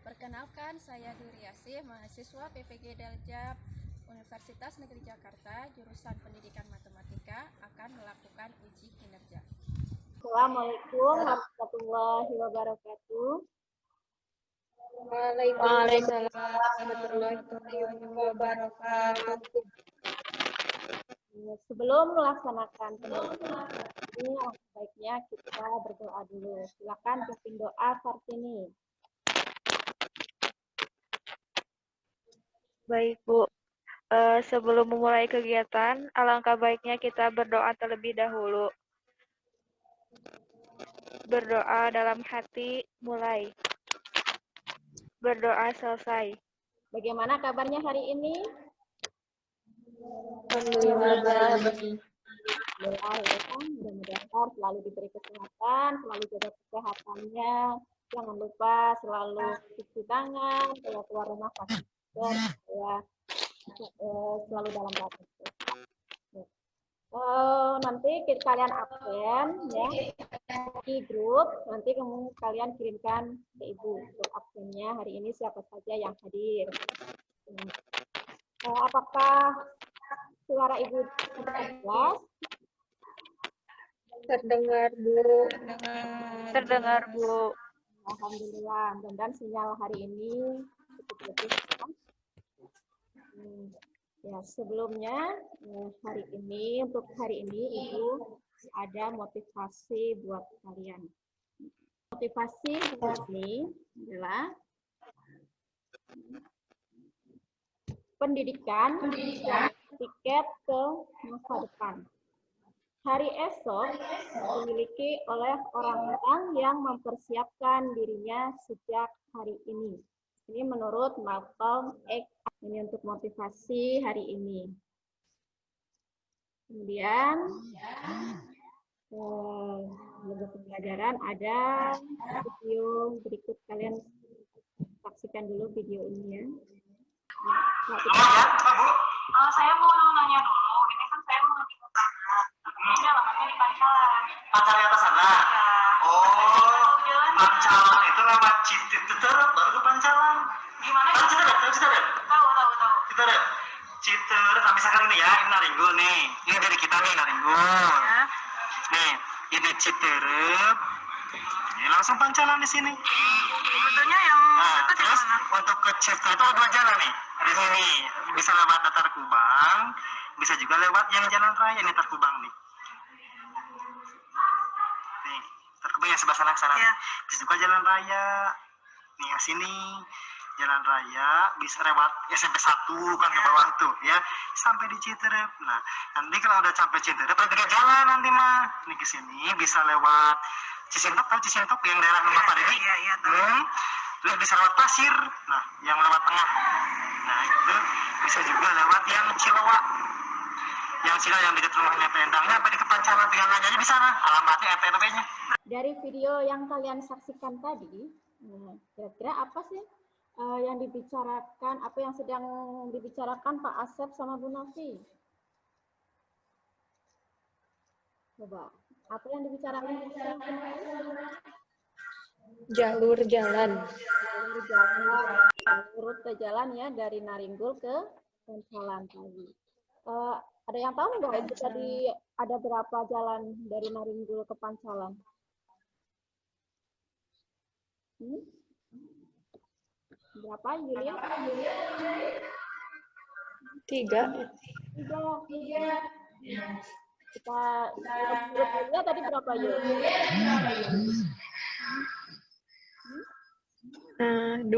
Perkenalkan, saya Duriasih, mahasiswa PPG Daljab Universitas Negeri Jakarta, jurusan Pendidikan Matematika, akan melakukan uji kinerja. Assalamualaikum warahmatullahi wabarakatuh. Waalaikumsalam warahmatullahi wabarakatuh. Sebelum melaksanakan pendidikan ini, sebaiknya kita berdoa dulu. Silakan pimpin doa Sartini. Baik, Bu. Sebelum memulai kegiatan, alangkah baiknya kita berdoa terlebih dahulu. Berdoa dalam hati, mulai. Berdoa selesai. Bagaimana kabarnya hari ini? Alhamdulillah baik. Mudah-mudahan selalu diberi kesehatan, selalu jaga kesehatannya. Jangan lupa selalu cuci tangan, kalau keluar rumah pakai masker, selalu dalam batas. Nanti kalian absen ya di grup, nanti kalian kirimkan ke ibu untuk absennya hari ini siapa saja yang hadir. Apakah suara ibu jelas? Terdengar, Bu. Terdengar, Bu. Alhamdulillah, mudah-mudahan sinyal hari ini cukup bagus. Ya, sebelumnya untuk hari ini Ibu ada motivasi buat kalian. Motivasi hari ini adalah pendidikan tiket ke masa depan. Hari esok dimiliki oleh orang-orang yang mempersiapkan dirinya sejak hari ini. Ini menurut Malcolm X. Ini untuk motivasi hari ini. Kemudian untuk pembelajaran ada video berikut, kalian saksikan dulu video ini ya. Saya mau nanya dulu, ini kan saya mau di Pancala. Ini alamatnya di Pancala. Pancala atas sana? Oh, Pancala itu lewat Citeureup baru ke Pancala. Gimana? Citeureup. Tahu. Citeureup sampai sekarang ini ya, ini Naringgul nih. Ini dari kita nih Naringgul. Ya. Nih, ini Citeureup. Ini langsung Pancala di sini. Rutenya yang dekat di terus mana? untuk ke Citeureup itu ada dua jalan nih. Di sini bisa lewat Datar Kubang, bisa juga lewat yang jalan raya nih Datar Kubang nih. Nih, Datar Kubang yang sebelah sana. Ya. Bisa juga jalan raya. Nih yang sini jalan raya bisa lewat SMP 1 kan ke bawah tuh ya, sampai di Citeureup. Nah, nanti kalau udah sampai Citeureup ada tiga jalan nanti mah. Nih ke sini bisa lewat Cisentop yang daerah rumah Pak Dedi. Iya, tahu. Terus bisa lewat Pasir. Nah, yang lewat tengah. Nah, itu bisa juga lewat yang Ciloa. Yang Ciloa yang dekat rumahnya Pendangnya sampai di Pancala, tinggal nanya aja di sana. Alamatnya RT/RW-nya. Dari video yang kalian saksikan tadi, kira-kira apa sih yang dibicarakan, apa yang sedang dibicarakan Pak Asep sama Bu Novi? Coba, apa yang dibicarakan? Jalur jalan. Rute jalan ya dari Naringgul ke Pancalan tadi. Ada yang tahu nggak itu tadi ada berapa jalan dari Naringgul ke Pancalan? Berapa, Yulia? 3. Kita Yulia tadi berapa, Yulia? 2.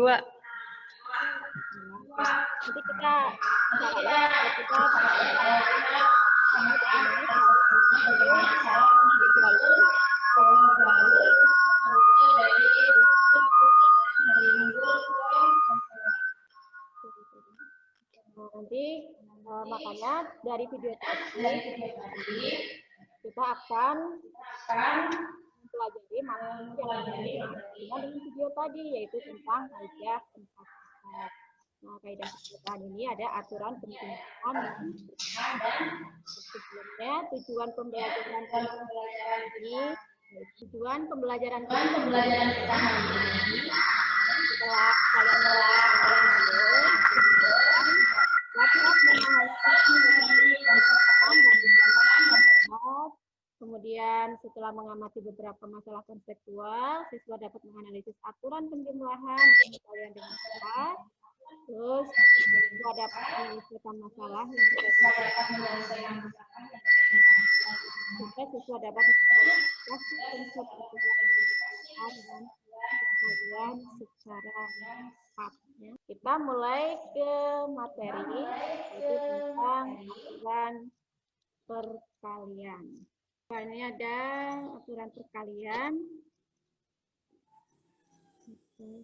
Nanti kita makanya dari video tadi kita akan pelajari materi yang dengan video tadi, yaitu tentang kaidah pensatuan. Nah, kaidah pensatuan ini ada aturan pentingkan dan sebelumnya tujuan pembelajaran ini, tujuan pembelajaran kita hari ini setelah kalian dapat kemudian setelah mengamati beberapa masalah konseptual, siswa dapat menganalisis aturan penjumlahan kalian dengan cepat. Terus siswa dapat menyelesaikan masalah yang siswa dapat kasih konsep dan kalian secara cepat. Ya. Kita mulai ke materi yaitu tentang aturan perkalian. Ini ada aturan perkalian.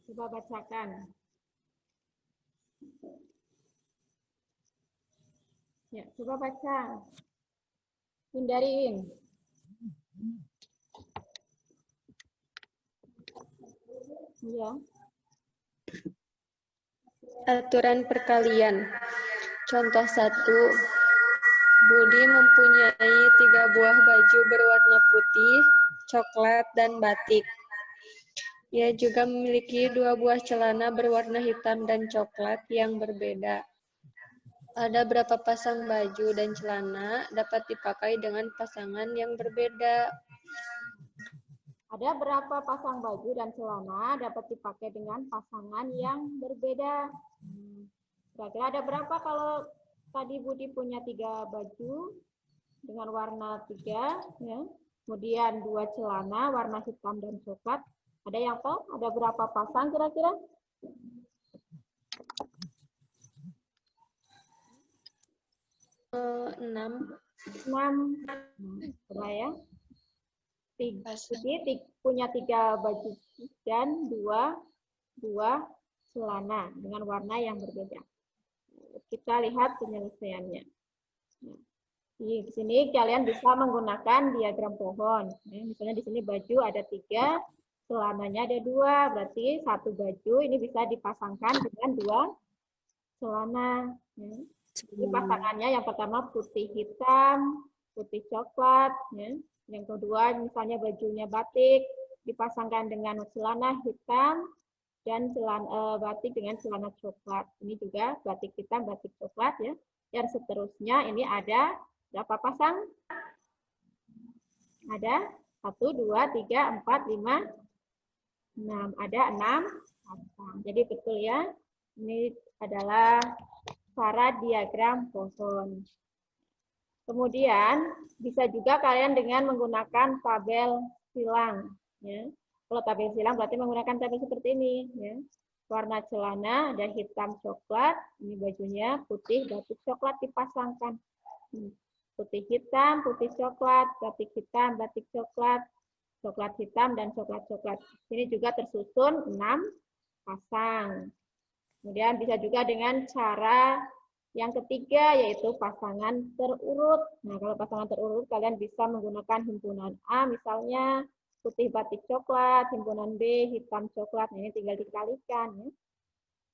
Coba bacakan. Ya, coba baca. Hindariin. Ya. Aturan perkalian. Contoh 1. Budi mempunyai 3 buah baju berwarna putih, coklat, dan batik. Ia juga memiliki 2 buah celana berwarna hitam dan coklat yang berbeda. Ada berapa pasang baju dan celana dapat dipakai dengan pasangan yang berbeda? Ada berapa pasang baju dan celana dapat dipakai dengan pasangan yang berbeda? Kira-kira ada berapa kalau tadi Budi punya 3 baju dengan warna 3, ya. Kemudian 2 celana warna hitam dan coklat. Ada yang tahu? Ada berapa pasang kira-kira? 6. 6. Coba ya. Jadi punya 3 baju dan 2 celana dengan warna yang berbeda. Kita lihat penyelesaiannya. Di sini kalian bisa menggunakan diagram pohon. Misalnya di sini baju ada 3, celananya ada 2, berarti 1 baju ini bisa dipasangkan dengan 2 celana. Ini pasangannya yang pertama putih hitam, putih coklat. Yang kedua misalnya bajunya batik, dipasangkan dengan celana hitam dan celana batik dengan celana coklat. Ini juga batik hitam, batik coklat ya. Dan seterusnya ini ada berapa pasang? Ada 1, 2, 3, 4, 5, 6. Ada 6 pasang. Jadi betul ya. Ini adalah cara diagram pohon. Kemudian bisa juga kalian dengan menggunakan tabel silang. Ya. Kalau tabel silang berarti menggunakan tabel seperti ini. Ya. Warna celana ada hitam coklat, ini bajunya putih batik coklat dipasangkan. Putih hitam, putih coklat, batik hitam, batik coklat, coklat hitam dan coklat coklat. Ini juga tersusun 6 pasang. Kemudian bisa juga dengan cara yang ketiga yaitu pasangan terurut. Nah, kalau pasangan terurut kalian bisa menggunakan himpunan A misalnya putih batik coklat, himpunan B hitam coklat. Nah, ini tinggal dikalikan ya.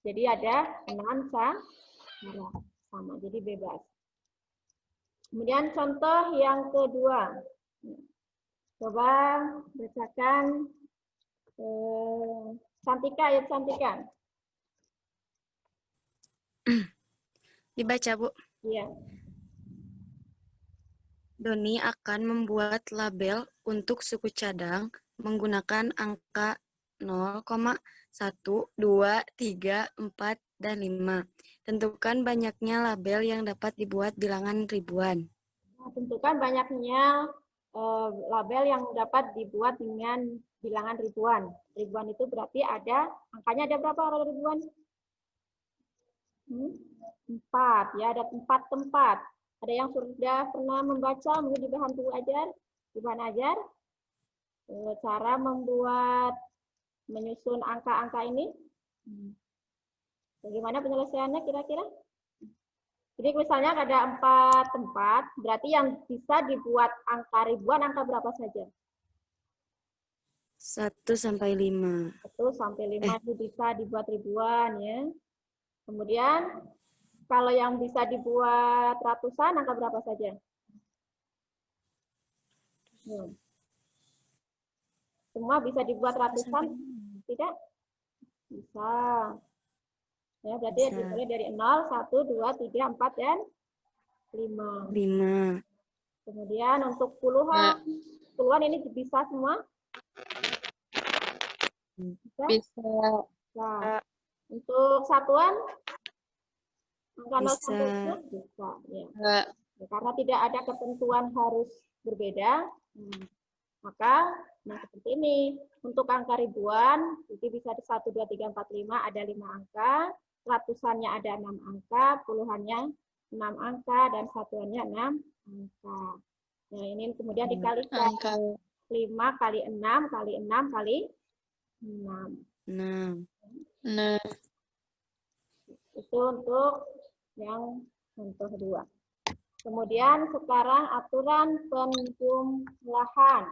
Jadi ada 6 cara sama, jadi bebas. Kemudian contoh yang kedua. Coba bacakan Cantika ya Cantika. Dibaca, Bu. Iya. Doni akan membuat label untuk suku cadang menggunakan angka 0, 1, 2, 3, 4, dan 5. Tentukan banyaknya label yang dapat dibuat bilangan ribuan. Nah, tentukan banyaknya label yang dapat dibuat dengan bilangan ribuan. Ribuan itu berarti ada, angkanya ada berapa kalau ribuan? 4, ya ada 4 tempat. Ada yang sudah pernah membaca mungkin di bahan tubuh ajar, di bahan ajar, cara membuat menyusun angka-angka ini. Bagaimana penyelesaiannya kira-kira? Jadi misalnya ada 4 tempat, berarti yang bisa dibuat angka ribuan angka berapa saja? 1 sampai 5. 1 sampai 5 itu bisa dibuat ribuan ya. Kemudian kalau yang bisa dibuat ratusan, angka berapa saja? Semua bisa dibuat ratusan? Tidak? Bisa. Ya, berarti Bisa. dimulai dari 0, 1, 2, 3, 4, dan 5. 5. Kemudian untuk puluhan. Puluhan ini bisa semua? Bisa? Bisa. Nah, untuk satuan? Angka 0 Bisa. sampai 10? Bisa. Ya. Enggak. Ya, karena tidak ada ketentuan harus berbeda, maka seperti ini. Untuk angka ribuan, jadi bisa 1, 2, 3, 4, 5, ada 5 angka, ratusannya ada 6 angka, puluhannya 6 angka, dan satuannya 6 angka. Nah, ini kemudian dikalikan. Angka 5 kali 6 kali 6 kali 6. 6. 6. Itu untuk yang contoh 2. Kemudian sekarang aturan penjumlahan.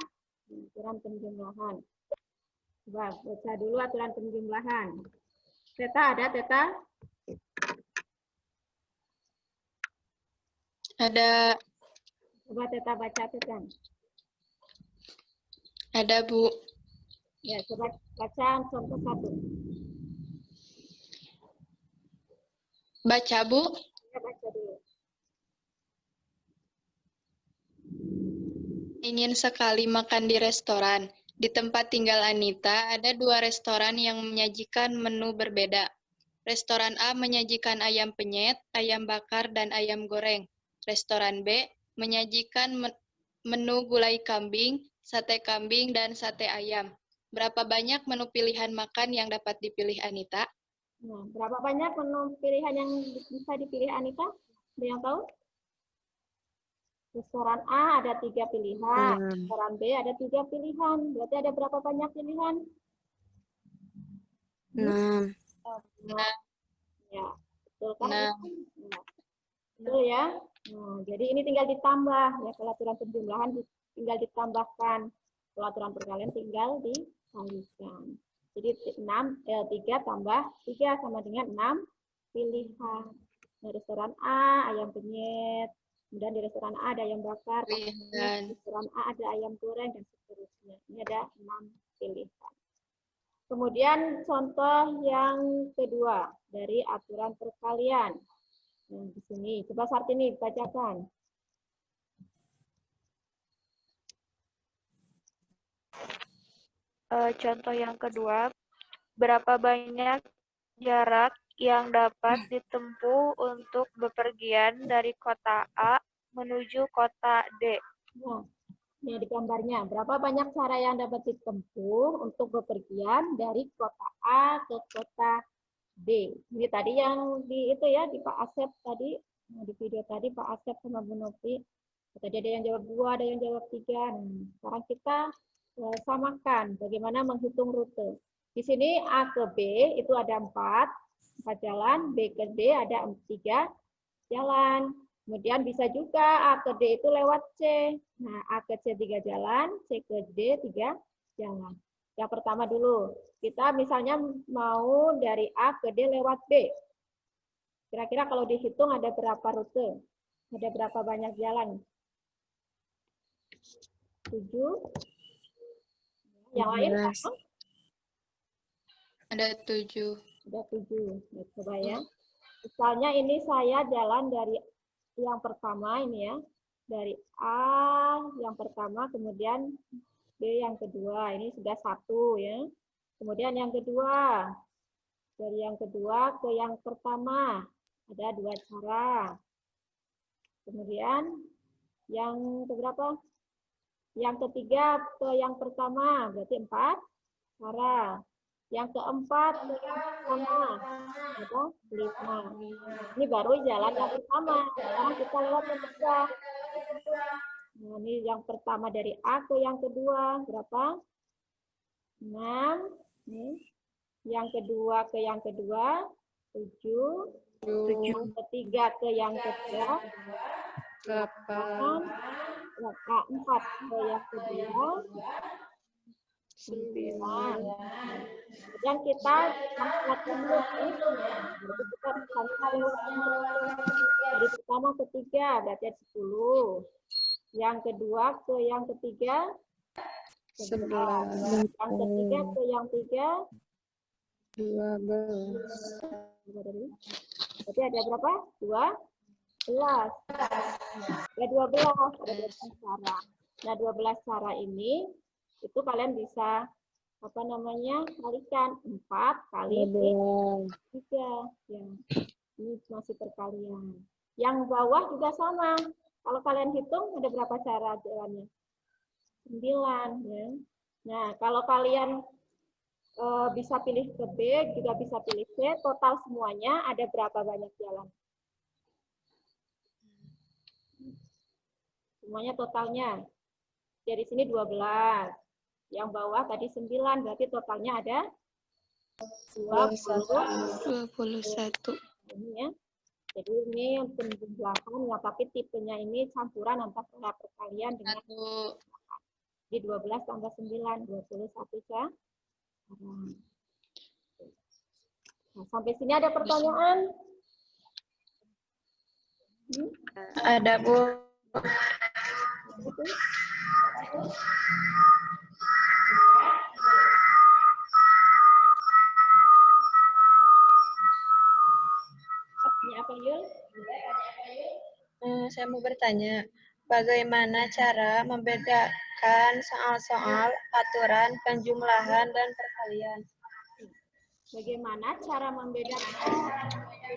Aturan penjumlahan. Coba baca dulu aturan penjumlahan. Teta ada, Teta? Ada. Coba Teta baca, Teta. Ada, Bu. Ya, coba baca contoh 1. Baca, Bu. Ya, baca dulu. Ingin sekali makan di restoran. Di tempat tinggal Anita, ada 2 restoran yang menyajikan menu berbeda. Restoran A menyajikan ayam penyet, ayam bakar, dan ayam goreng. Restoran B menyajikan menu gulai kambing, sate kambing, dan sate ayam. Berapa banyak menu pilihan makan yang dapat dipilih Anita? Nah, berapa banyak menu pilihan yang bisa dipilih Anita? Ada yang tahu? Restoran A ada 3 pilihan, restoran B ada 3 pilihan. Berarti ada berapa banyak pilihan? 6. Ya, betul kan? Nah, Ya. Betul ya. Nah, jadi ini tinggal ditambah ya, kalau aturan penjumlahan tinggal ditambahkan, kalau aturan perkalian tinggal dikalikan. Jadi 3 tambah 3 sama dengan 6 pilihan. Nah, restoran A ayam penyet, kemudian di restoran A ada ayam bakar, di restoran A ada ayam goreng, dan seterusnya. Ini ada 6 pilihan. Kemudian contoh yang kedua dari aturan perkalian. Nah, di sini coba Sartini bacakan. Contoh yang kedua, berapa banyak jarak yang dapat ditempuh untuk bepergian dari kota A menuju kota D? Nah, ini di gambarnya. Berapa banyak cara yang dapat ditempuh untuk bepergian dari kota A ke kota D? Ini tadi yang di itu ya, di Pak Asep tadi, nah, di video tadi Pak Asep sama Bu Novi. Tadi ada yang jawab 2, ada yang jawab 3. Nah, sekarang kita samakan bagaimana menghitung rute. Di sini A ke B itu ada 4 jalan, B ke D ada 3 jalan. Kemudian bisa juga A ke D itu lewat C. Nah, A ke C 3 jalan, C ke D 3 jalan. Yang pertama dulu, kita misalnya mau dari A ke D lewat B. Kira-kira kalau dihitung ada berapa rute? Ada berapa banyak jalan? 7. Yang lain sama? Ada 7. Ada 7. Nah, coba ya. Misalnya ini saya jalan dari yang pertama ini ya. Dari A yang pertama, kemudian B yang kedua. Ini sudah 1 ya. Kemudian yang kedua. Dari yang kedua ke yang pertama. Ada 2 cara. Kemudian yang keberapa? Yang ketiga ke yang pertama, berarti 4 cara. Yang keempat ke yang pertama, ada 5. Ini baru jalan yang pertama. Sekarang kita lewat yang kedua. Nah, ini yang pertama dari A ke yang kedua, berapa? 6. Nih. Yang kedua ke yang kedua, 7. Yang ketiga ke yang ketiga, 8. Yang keempat ke yang kedua, 9. Dan kita manfaatkan dulu. Jadi kita misalnya dari pertama ke 3, berarti 10. Yang kedua ke yang ketiga, 11. Yang ketiga ke yang 3, 12. Berarti ada berapa? 12. Ada 12. Ada 12 cara. Nah, 12 cara ini itu kalian bisa kalikan 4 kali 3. Ya. Ini masih perkalian. Yang bawah juga sama. Kalau kalian hitung ada berapa cara jalannya? 9. Ya. Nah, kalau kalian bisa pilih ke B, juga bisa pilih C, total semuanya ada berapa banyak jalan? Semuanya totalnya. Dari sini 12. Yang bawah tadi 9, berarti totalnya ada 21. Ini ya. Jadi ini penjelasan ya, tapi tipenya ini campuran antara perkalian dengan di 12 tambah 9, 21 ya. Nah, sampai sini ada pertanyaan? Ada, Bu. Apa, Yul? Saya mau bertanya, bagaimana cara membedakan soal-soal aturan penjumlahan dan perkalian? Bagaimana cara membedakan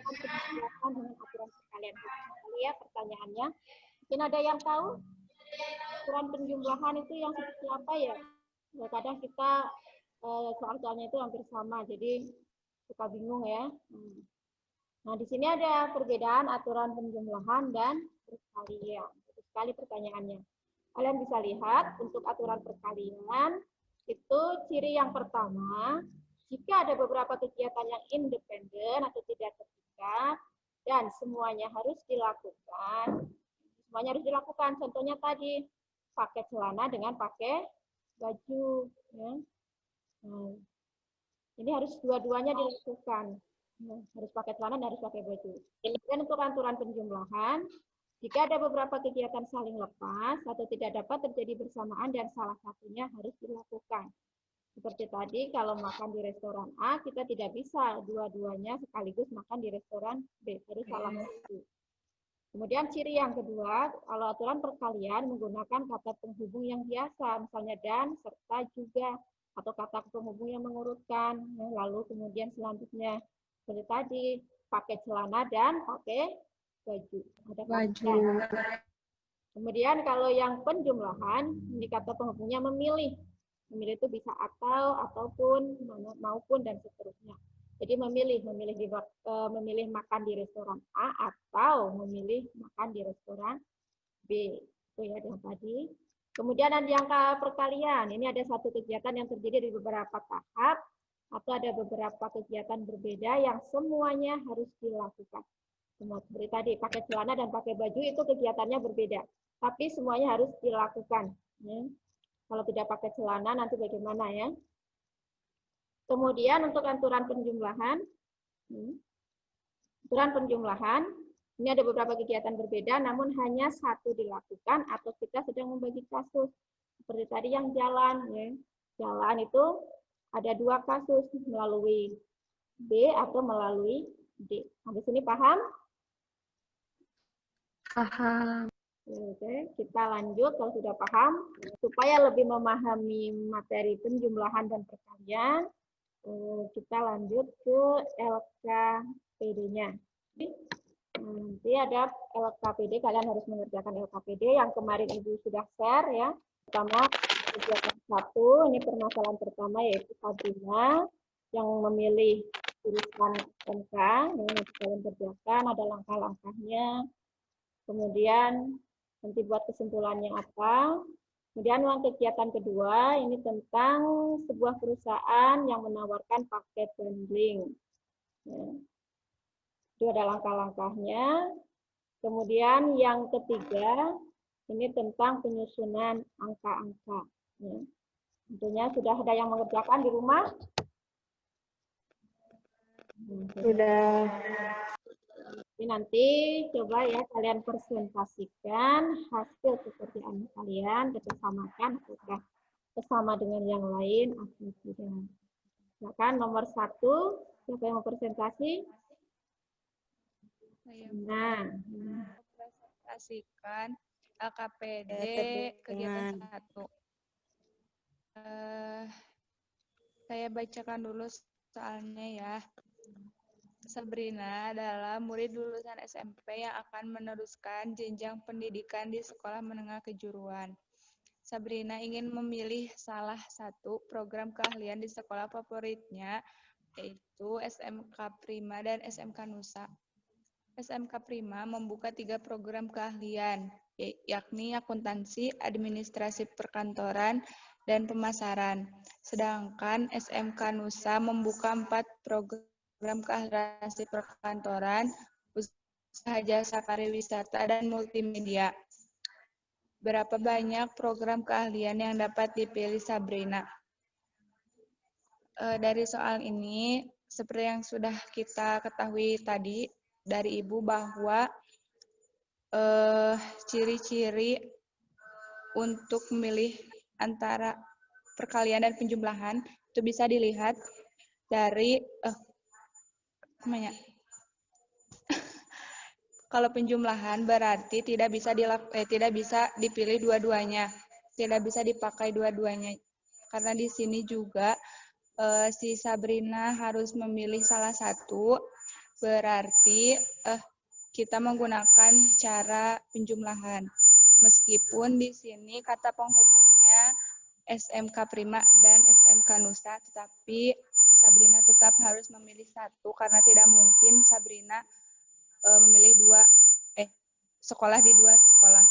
penjumlahan dengan aturan perkalian? Ya, pertanyaannya. Mungkin ada yang tahu aturan penjumlahan itu yang seperti apa ya? Kadang kita soal-soalnya itu hampir sama, jadi suka bingung ya. Nah, di sini ada perbedaan aturan penjumlahan dan perkalian. Itu sekali pertanyaannya. Kalian bisa lihat untuk aturan perkalian, itu ciri yang pertama, jika ada beberapa kegiatan yang independen atau tidak terikat, dan semuanya harus dilakukan. Semuanya harus dilakukan. Contohnya tadi, pakai celana dengan pakai baju. Ya. Nah, ini harus dua-duanya dilakukan. Harus pakai celana dan harus pakai baju. Dan untuk aturan penjumlahan, jika ada beberapa kegiatan saling lepas atau tidak dapat terjadi bersamaan dan salah satunya harus dilakukan. Seperti tadi, kalau makan di restoran A, kita tidak bisa dua-duanya sekaligus makan di restoran B. Harus salah satu. Kemudian ciri yang kedua, kalau aturan perkalian menggunakan kata penghubung yang biasa, misalnya dan, serta, juga, atau kata penghubung yang mengurutkan. Lalu kemudian selanjutnya, seperti tadi, pakai celana dan pakai baju. Ada baju. Kemudian kalau yang penjumlahan, ini kata penghubungnya memilih. Memilih itu bisa atau, ataupun, maupun, dan seterusnya. Jadi memilih makan di restoran A atau memilih makan di restoran B. Itu ya yang tadi. Kemudian ada yang perkalian. Ini ada satu kegiatan yang terjadi di beberapa tahap atau ada beberapa kegiatan berbeda yang semuanya harus dilakukan. Seperti tadi, pakai celana dan pakai baju itu kegiatannya berbeda. Tapi semuanya harus dilakukan. Ya. Kalau tidak pakai celana nanti bagaimana ya? Kemudian untuk aturan penjumlahan, ini ada beberapa kegiatan berbeda, namun hanya satu dilakukan atau kita sedang membagi kasus. Seperti tadi yang jalan, ya. Jalan itu ada dua kasus, melalui B atau melalui D. Sampai sini paham? Paham. Oke, kita lanjut kalau sudah paham. Supaya lebih memahami materi penjumlahan dan perkalian, kita lanjut ke LKPD-nya. Nanti ada LKPD, kalian harus mengerjakan LKPD yang kemarin Ibu sudah share ya. Pertama, kegiatan 1, ini permasalahan pertama yaitu Sabrina yang memilih jurusan MK, yang nanti kalian kerjakan, ada langkah-langkahnya. Kemudian nanti buat kesimpulannya apa. Kemudian uang kegiatan kedua, ini tentang sebuah perusahaan yang menawarkan paket bundling. Ya. Itu ada langkah-langkahnya. Kemudian yang ketiga, ini tentang penyusunan angka-angka. Ya. Tentunya sudah ada yang mengerjakan di rumah? Sudah. Ini nanti coba ya kalian presentasikan hasil pekerjaan kalian, bersamakan apakah bersama dengan yang lain atau tidak. Silakan nomor 1, siapa yang mau presentasi? Nah, Presentasikan LKPD kegiatan 1. Saya bacakan dulu soalnya ya. Sabrina adalah murid lulusan SMP yang akan meneruskan jenjang pendidikan di sekolah menengah kejuruan. Sabrina ingin memilih salah satu program keahlian di sekolah favoritnya, yaitu SMK Prima dan SMK Nusa. SMK Prima membuka 3 program keahlian, yakni akuntansi, administrasi perkantoran, dan pemasaran. Sedangkan SMK Nusa membuka 4 program keahlian perkantoran, usaha jasa pariwisata, dan multimedia. Berapa banyak program keahlian yang dapat dipilih Sabrina? Dari soal ini, seperti yang sudah kita ketahui tadi dari Ibu bahwa ciri-ciri untuk memilih antara perkalian dan penjumlahan itu bisa dilihat dari kalau penjumlahan berarti tidak bisa dipilih dua-duanya, tidak bisa dipakai dua-duanya. Karena di sini juga si Sabrina harus memilih salah satu, berarti kita menggunakan cara penjumlahan. Meskipun di sini kata penghubungnya SMK Prima dan SMK Nusa, tetapi Sabrina tetap harus memilih satu karena tidak mungkin Sabrina memilih sekolah di 2 sekolah.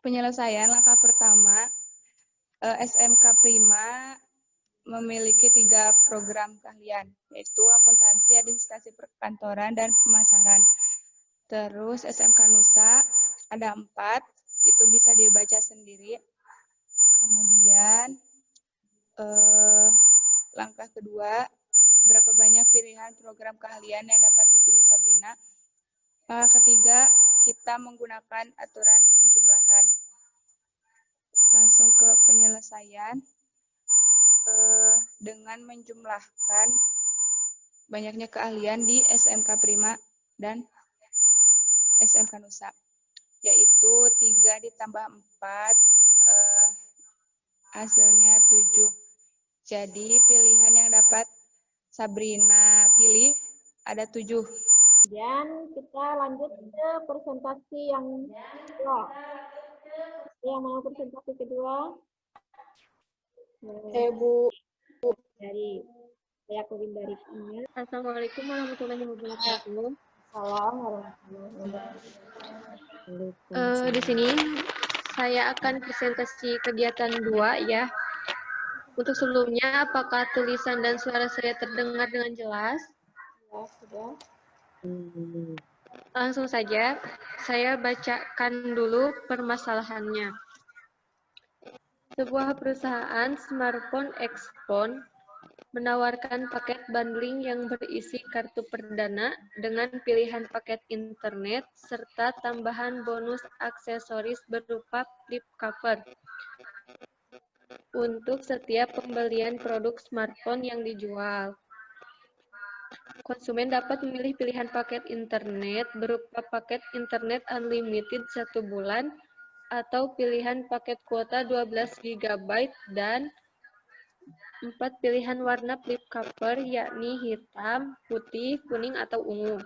Penyelesaian langkah pertama, SMK Prima memiliki 3 program keahlian, yaitu akuntansi, administrasi perkantoran, dan pemasaran. Terus SMK Nusa ada 4, itu bisa dibaca sendiri. Kemudian langkah kedua, berapa banyak pilihan program keahlian yang dapat dipilih Sabrina. Langkah ketiga, kita menggunakan aturan penjumlahan. Langsung ke penyelesaian. Dengan menjumlahkan banyaknya keahlian di SMK Prima dan SMK Nusa, yaitu 3 ditambah 4, hasilnya 7. Jadi pilihan yang dapat Sabrina pilih ada 7. kemudian kita lanjut ke presentasi yang kedua. Yang mau presentasi kedua? Bu. Dari saya Kevin dari Kimia. Assalamualaikum warahmatullahi wabarakatuh. Salam warahmatullahi wabarakatuh. Di sini saya akan presentasi kegiatan 2 ya. Untuk sebelumnya, apakah tulisan dan suara saya terdengar dengan jelas? Ya, sudah. Langsung saja, saya bacakan dulu permasalahannya. Sebuah perusahaan smartphone Xphone menawarkan paket bundling yang berisi kartu perdana dengan pilihan paket internet serta tambahan bonus aksesoris berupa flip cover untuk setiap pembelian produk smartphone yang dijual. Konsumen dapat memilih pilihan paket internet berupa paket internet unlimited 1 bulan atau pilihan paket kuota 12 GB dan 4 pilihan warna flip cover, yakni hitam, putih, kuning, atau ungu.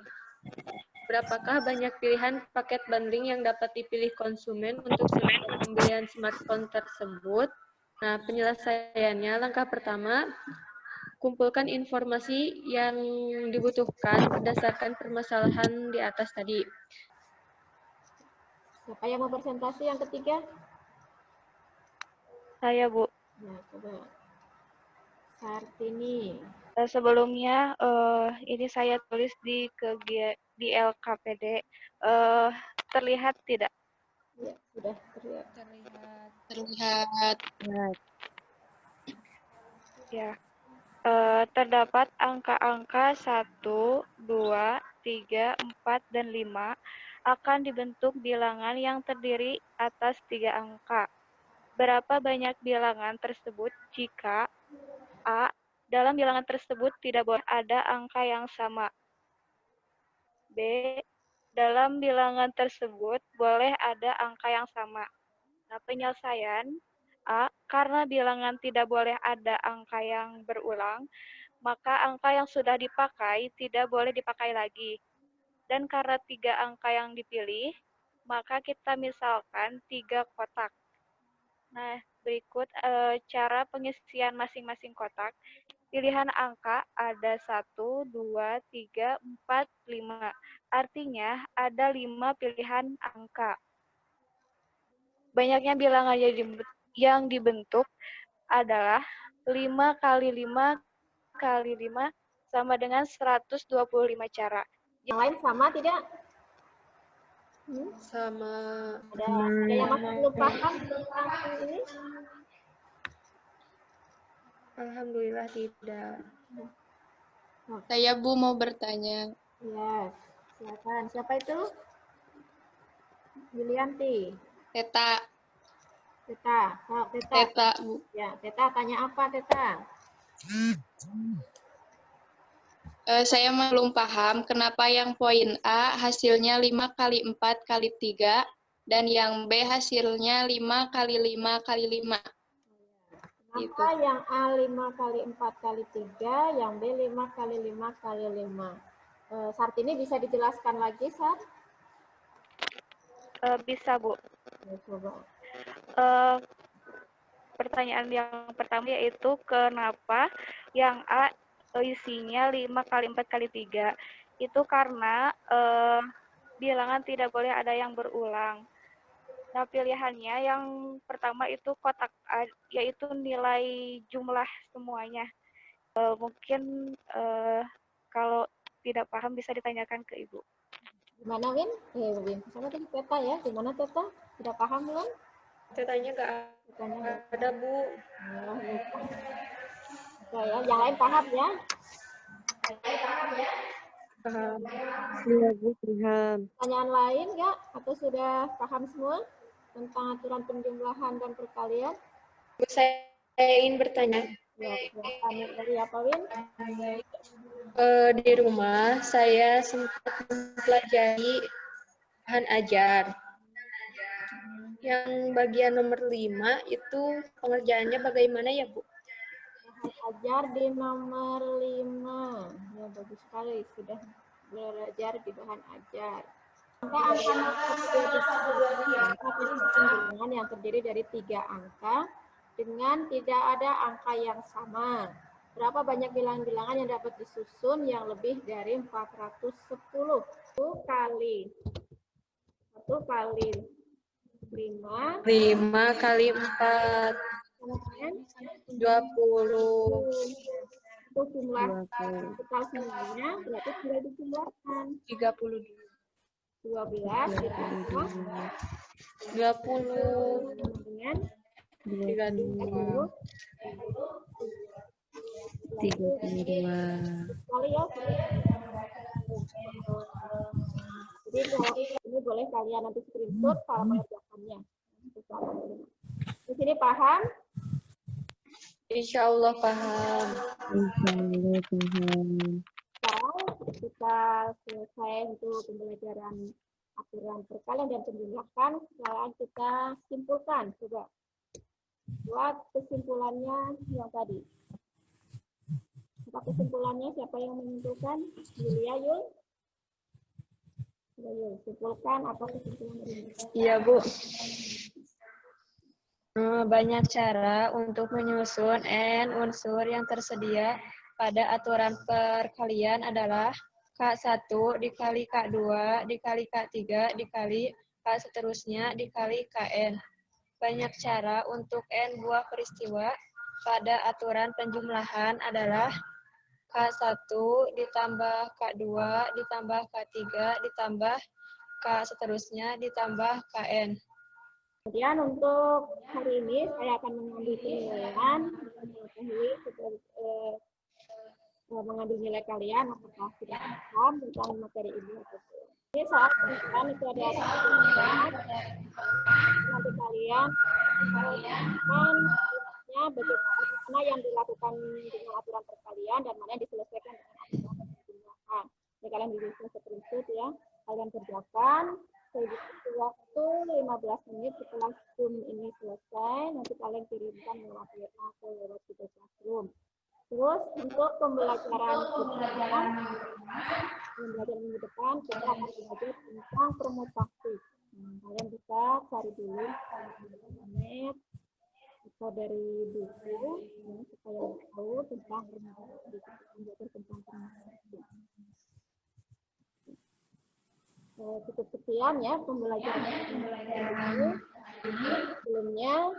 Berapakah banyak pilihan paket bundling yang dapat dipilih konsumen untuk setiap pembelian smartphone tersebut? Nah, penyelesaiannya, langkah pertama, kumpulkan informasi yang dibutuhkan berdasarkan permasalahan di atas tadi. Siapa yang mau presentasi yang ketiga? Saya, Bu. Nah, coba. Sartini. Sebelumnya, ini saya tulis di LKPD. Terlihat tidak? Ya, sudah terlihat. Terlihat. Ya. Terdapat angka-angka 1, 2, 3, 4, dan 5 akan dibentuk bilangan yang terdiri atas 3 angka. Berapa banyak bilangan tersebut jika A. Dalam bilangan tersebut tidak boleh ada angka yang sama. B. Dalam bilangan tersebut boleh ada angka yang sama. Nah, penyelesaian A. Karena bilangan tidak boleh ada angka yang berulang, maka angka yang sudah dipakai tidak boleh dipakai lagi. Dan karena 3 angka yang dipilih, maka kita misalkan 3 kotak. Nah, berikut cara pengisian masing-masing kotak. Pilihan angka ada 1, 2, 3, 4, 5. Artinya ada 5 pilihan angka. Banyaknya bilangan yang dibentuk adalah 5 kali 5 kali 5 sama dengan 125 cara. Yang lain sama tidak? Sama. Ada yang masih belum paham tentang ini? Alhamdulillah tidak. Saya Bu mau bertanya. Ya, silakan. Siapa itu? Yulianti. Teta, Teta. Oh, Teta. Teta Bu. Ya, Teta tanya apa, Teta? Saya belum paham kenapa yang poin A hasilnya 5 kali 4 kali 3 dan yang B hasilnya 5 kali 5 kali 5. Kenapa yang A 5 kali 4 kali 3, yang B 5 kali 5 kali 5? Sartini bisa dijelaskan lagi, Sart? Bisa, Bu. Ya, coba. Pertanyaan yang pertama yaitu kenapa yang A isinya 5 kali 4 kali 3. Itu karena bilangan tidak boleh ada yang berulang. Nah, pilihannya yang pertama itu kotak A, yaitu nilai jumlah semuanya. Mungkin kalau tidak paham bisa ditanyakan ke Ibu. Gimana, Win? Win. Sama tadi Teta ya. Gimana, Teta? Tidak paham belum? Tetanya nggak ada, Bu. Oh, lupa. Oke ya, yang lain paham ya? Paham. Iya, Bu, paham. Pertanyaan lain nggak? Atau sudah paham semua tentang aturan penjumlahan dan perkalian? Bu, saya ingin bertanya. Ya, silakan. Dari apa, Win? Di rumah saya sempat mempelajari bahan ajar. Yang bagian nomor 5 itu pengerjaannya bagaimana ya, Bu? Bahan ajar di nomor 5. Ya, bagus sekali. Sudah belajar di bahan ajar. Angka yang terdiri dari 3 angka dengan tidak ada angka yang sama. Berapa banyak bilangan-bilangan yang dapat disusun yang lebih dari 410? 1 kali 5 kali 4 20. Itu jumlah total semuanya berarti sudah dijumlahkan 32. 12 ditambah 20 dengan 32. 32. Kali ya. Jadi ini boleh kalian nanti screenshot cara mengerjakannya. Di sini paham? Insya Allah paham. Sekarang kita selesai untuk pembelajaran aturan perkalian dan penjumlahan. Sekarang kita simpulkan. Coba buat kesimpulannya yang tadi. Apa kesimpulannya? Siapa yang menentukan? Yulia, Yul? Yul, simpulkan apa kesimpulan ini? Iya, Bu. Banyak cara untuk menyusun n unsur yang tersedia pada aturan perkalian adalah K1 dikali K2 dikali K3 dikali K seterusnya dikali Kn. Banyak cara untuk n buah peristiwa pada aturan penjumlahan adalah K1 ditambah K2 ditambah K3 ditambah K seterusnya ditambah Kn. Kemudian untuk hari ini saya akan mengambil penilaian, mengambil nilai kalian apakah sudah paham tentang materi ini. Ini soal penilaian itu ada nanti kalian bagaimana yang dilakukan dengan aturan perkalian dan mana yang diselesaikan dengan aturan penjumlahan. Jadi kalian bisa screenshot ya. Kalian kerjakan waktu 15 menit setelah Zoom ini selesai. Nanti kalian kirimkan lewat WA atau lewat Google Classroom. Terus untuk pembelajaran minggu depan kita akan belajar tentang permutasi. Kalian bisa cari dulu internet atau dari buku ya, supaya tahu tentang permutasi, belajar tentang permutasi. Cukup sekian ya pembelajaran ini. Sebelumnya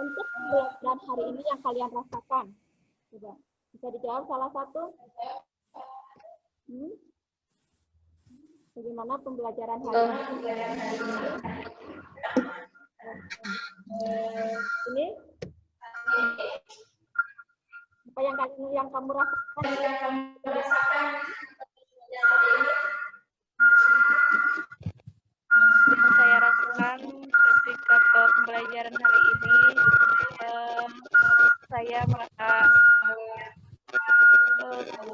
untuk pembelajaran hari ini yang kalian rasakan, coba bisa dijawab salah satu. Bagaimana pembelajaran hari ini? Apa yang kamu rasakan? Yang saya rasakan ketika pembelajaran hari ini, saya merasa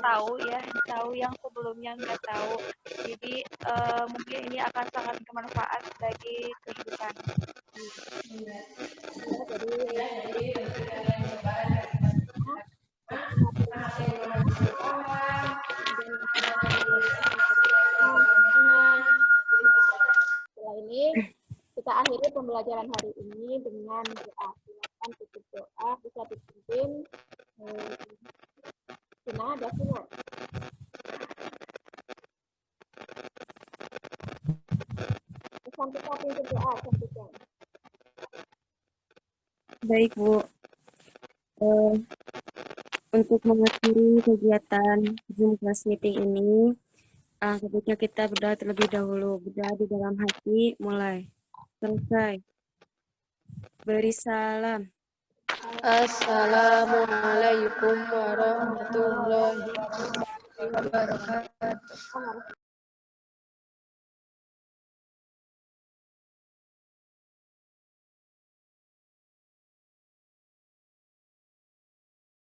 tahu yang sebelumnya nggak tahu. Jadi mungkin ini akan sangat bermanfaat bagi kehidupan. Setelah ini kita akhiri pembelajaran hari ini dengan doa. Silakan tutup doa, bisa dipimpin Sina, ada Sina. Sampai pimpin doa, sampaikan. Baik, Bu. Untuk mengakhiri kegiatan Zoom Class Meeting ini, sebaiknya kita berdoa terlebih dahulu. Berdoa di dalam hati, mulai. Selesai. Beri salam. Assalamualaikum warahmatullahi wabarakatuh.